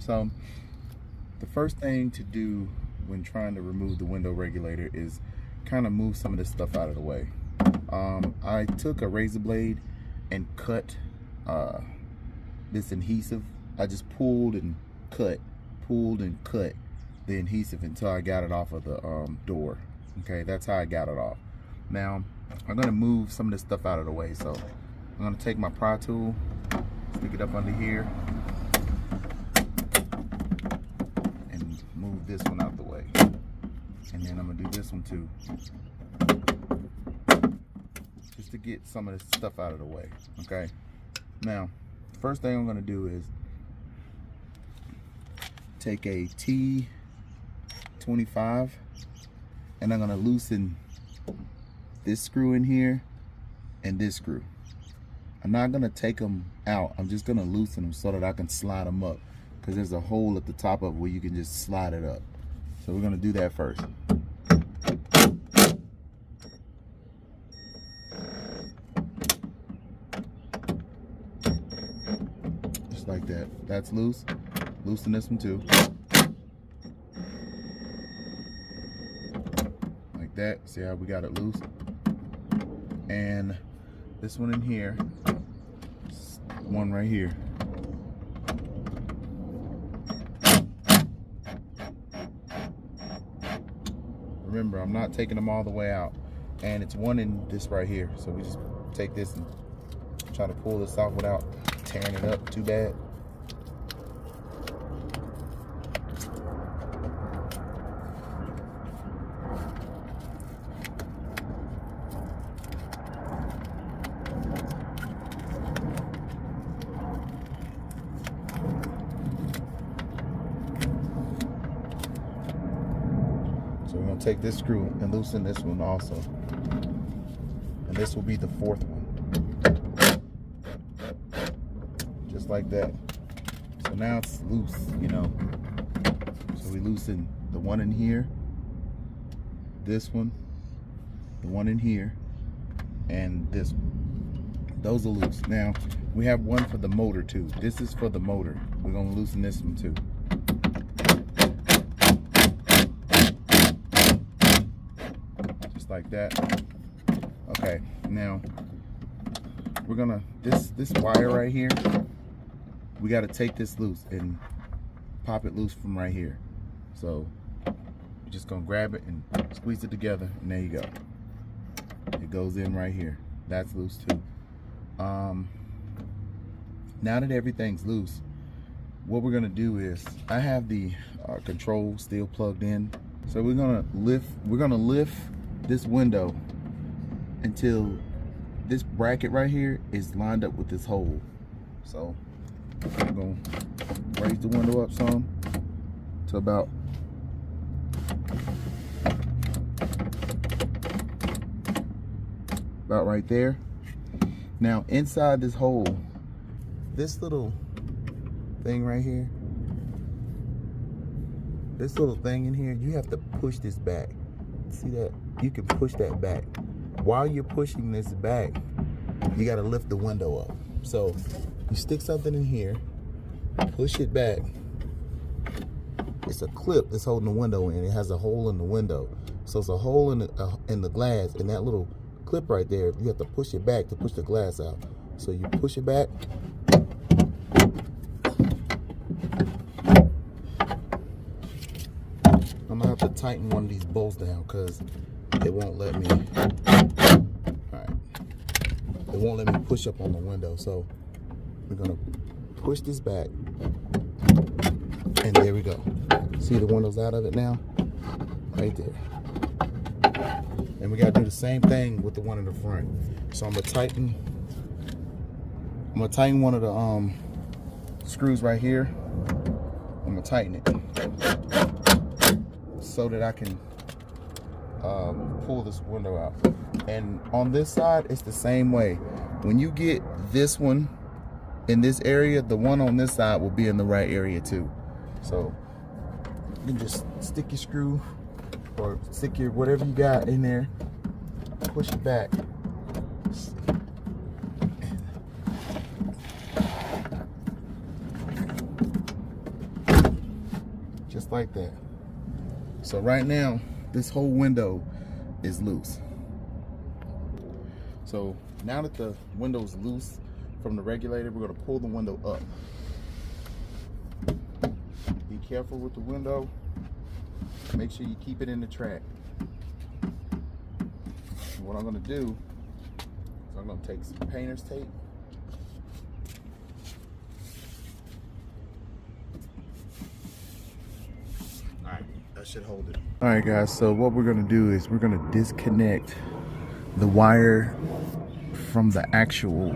So the first thing to do when trying to remove the window regulator is kind of move some of this stuff out of the way. I took a razor blade and cut this adhesive. I just pulled and cut the adhesive until I got it off of the door. Okay, that's how I got it off. Now I'm gonna move some of this stuff out of the way. So I'm gonna take my pry tool, stick it up under here, and move this one out the way. And then I'm gonna do this one too, just to get some of this stuff out of the way. Okay, now first thing I'm gonna do is take a T25 and I'm gonna loosen this screw in here and this screw. I'm not gonna take them out, I'm just gonna loosen them so that I can slide them up, because there's a hole at the top of it where you can just slide it up. So we're gonna do that first. Just like that. That's loose. Loosen this one too. Like that. See how we got it loose? And this one in here, one right here. Remember, I'm not taking them all the way out. And it's one in this right here. So we just take this and try to pull this off without tearing it up too bad. So we're going to take this screw and loosen this one also. And this will be the fourth one. Just like that. So now it's loose, you know. So we loosen the one in here, this one, the one in here, and this one. Those are loose. Now, we have one for the motor too. This is for the motor. We're going to loosen this one too. Like that. Okay, now we're gonna this wire right here, we got to take this loose and pop it loose from right here. So we're just gonna grab it and squeeze it together, and there you go. It goes in right here. That's loose too. Now that everything's loose, what we're gonna do is, I have the control still plugged in, so we're gonna lift this window until this bracket right here is lined up with this hole. So I'm gonna raise the window up some to about right there. Now inside this hole, this little thing right here, this little thing in here, you have to push this back. See that? You can push that back. While you're pushing this back, you got to lift the window up. So you stick something in here, push it back. It's a clip that's holding the window in. It has a hole in the window. So it's a hole in the glass, and that little clip right there, you have to push it back to push the glass out. So you push it back. I'm gonna have to tighten one of these bolts down because it won't let me. Alright. It won't let me push up on the window. So we're gonna push this back. And there we go. See the window's out of it now? Right there. And we gotta do the same thing with the one in the front. So I'm gonna tighten one of the screws right here. I'm gonna tighten it so that I can pull this window out. And on this side, it's the same way. When you get this one in this area, the one on this side will be in the right area too. So you can just stick your screw or stick your whatever you got in there, push it back. like that. So right now, this whole window is loose. So now that the window is loose from the regulator, we're going to pull the window up. Be careful with the window. Make sure you keep it in the track. And what I'm going to do is I'm going to take some painter's tape. Alright, that should hold it. Alright guys, so what we're going to do is we're going to disconnect the wire from the actual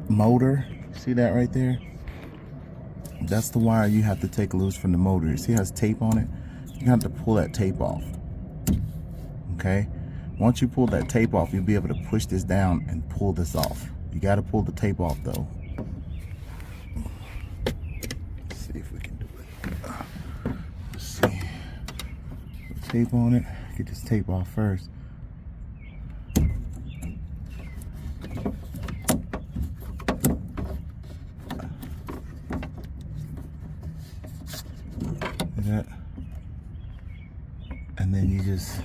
motor. See that right there? That's the wire you have to take loose from the motor. You see it has tape on it? You have to pull that tape off. Okay? Once you pull that tape off, you'll be able to push this down and pull this off. You got to pull the tape off though. Let's see if we can do it. Let's see. Put tape on it. Get this tape off first. That. And then you just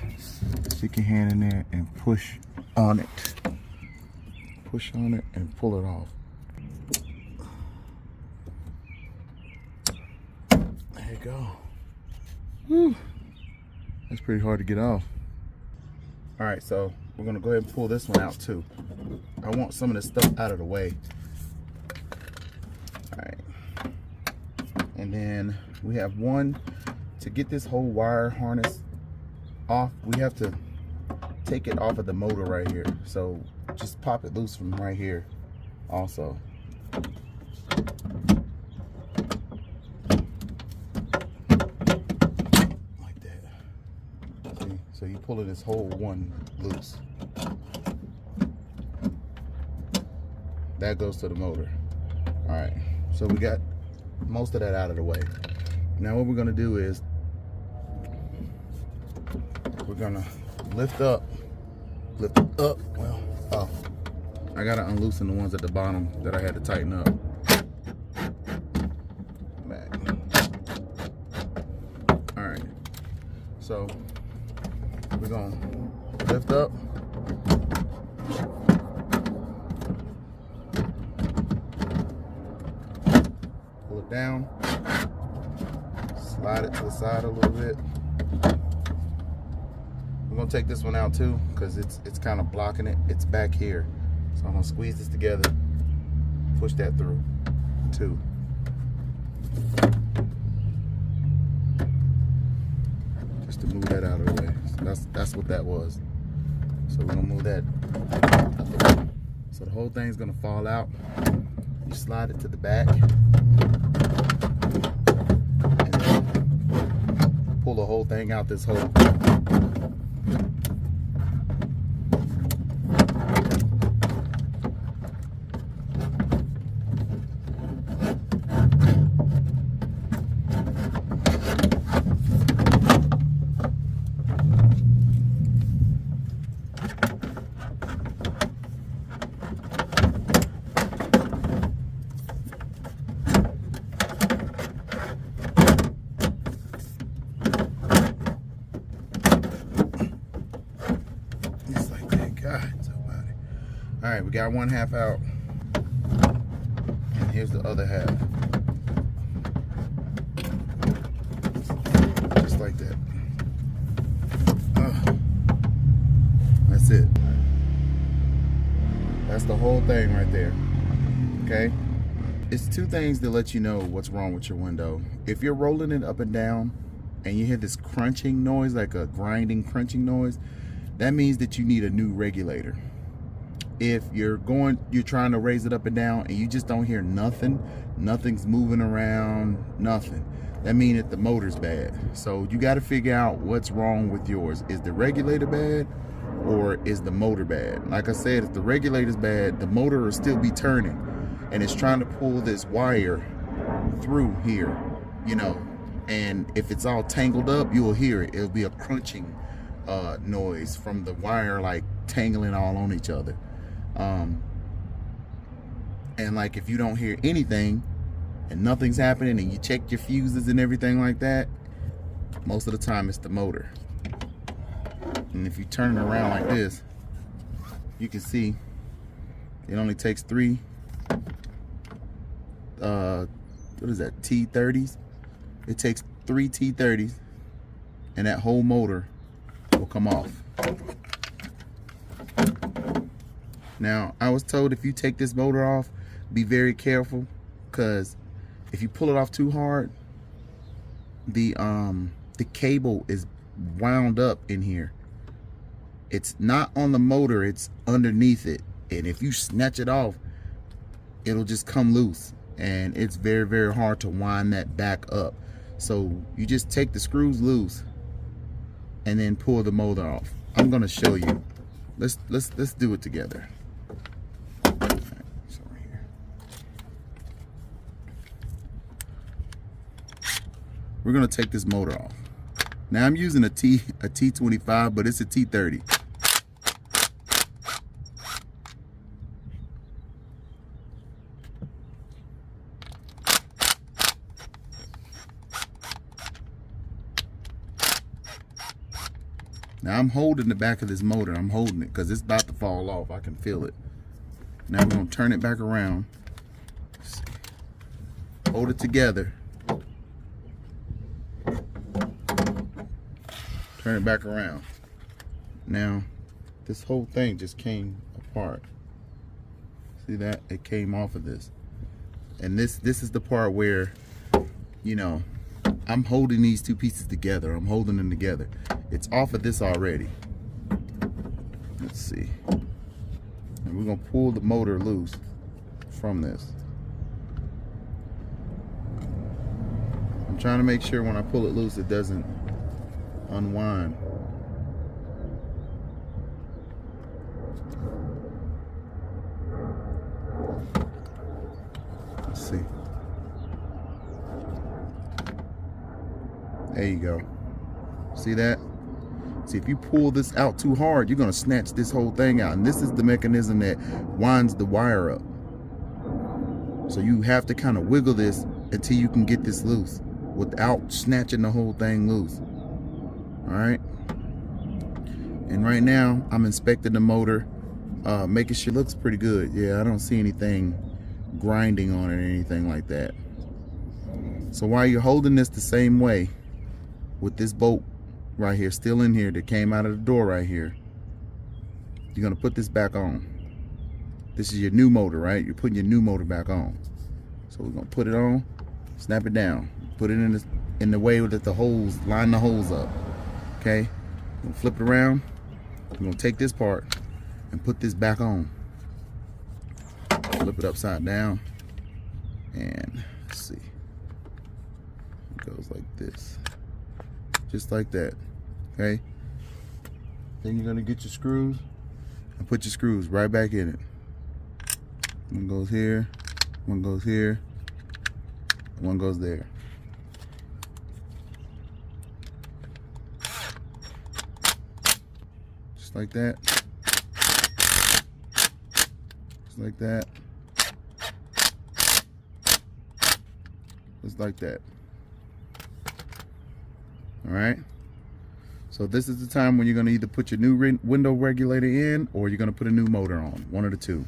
stick your hand in there and push on it. Push on it and pull it off. There you go. Whew. That's pretty hard to get off. All right, so we're gonna go ahead and pull this one out too. I want some of this stuff out of the way. All right. And then we have one, to get this whole wire harness off, we have to take it off of the motor right here. So just pop it loose from right here also. Like that. See? So you pulling this whole one loose. That goes to the motor. All right, so we got most of that out of the way. Now what we're gonna do is we're gonna lift up, well, oh, I gotta unloosen the ones at the bottom that I had to tighten up. Back. All right, so we're gonna lift up. Pull it down. Slide it to the side a little bit. We're gonna take this one out too because it's kind of blocking it. It's back here. So I'm gonna squeeze this together, push that through too. Just to move that out of the way. So that's what that was. So we're gonna move that out the way. So the whole thing's gonna fall out. You slide it to the back. Pull the whole thing out this hole. All right, we got one half out, and here's the other half. Just like that. That's it. That's the whole thing right there, okay? It's two things to let you know what's wrong with your window. If you're rolling it up and down, and you hear this crunching noise, like a grinding, crunching noise, that means that you need a new regulator. If you're trying to raise it up and down and you just don't hear nothing, nothing's moving around, nothing, that means that the motor's bad. So you got to figure out what's wrong with yours. Is the regulator bad or is the motor bad? Like I said, if the regulator's bad, the motor will still be turning and it's trying to pull this wire through here, you know, and if it's all tangled up, you'll hear it. It'll be a crunching noise from the wire, like tangling all on each other. And like if you don't hear anything, and nothing's happening and you check your fuses and everything like that, most of the time it's the motor. And if you turn it around like this, you can see it only takes 3 what is that, T30s? It takes 3 T30s and that whole motor will come off. Now, I was told if you take this motor off, be very careful, because if you pull it off too hard, the cable is wound up in here. It's not on the motor, it's underneath it. And if you snatch it off, it'll just come loose. And it's very, very hard to wind that back up. So you just take the screws loose and then pull the motor off. I'm gonna show you. Let's do it together. All right, so right here. We're gonna take this motor off. Now I'm using a T25, but it's a T30. Now I'm holding the back of this motor. I'm holding it because it's about to fall off. I can feel it. Now I'm going to turn it back around. Hold it together. Turn it back around. Now this whole thing just came apart. See that? It came off of this. And this is the part where, you know, I'm holding these two pieces together. I'm holding them together. It's off of this already. Let's see. And we're gonna pull the motor loose from this. I'm trying to make sure when I pull it loose, it doesn't unwind. Let's see. There you go. See that? See, if you pull this out too hard, you're gonna snatch this whole thing out. And this is the mechanism that winds the wire up. So you have to kind of wiggle this until you can get this loose without snatching the whole thing loose. All right. And right now I'm inspecting the motor, making sure it looks pretty good. Yeah, I don't see anything grinding on it or anything like that. So while you're holding this the same way, with this bolt right here still in here that came out of the door right here, you're gonna put this back on. This is your new motor, right? You're putting your new motor back on. So we're gonna put it on, snap it down, put it in the way that the holes, line the holes up. Okay, we're gonna flip it around. We're gonna take this part and put this back on. Flip it upside down, and let's see, it goes like this. Just like that, okay? Then you're gonna get your screws and put your screws right back in it. One goes here, one goes here, one goes there. Just like that. Just like that. Just like that. All right, so this is the time when you're going to either put your new window regulator in or you're going to put a new motor on, one of the two.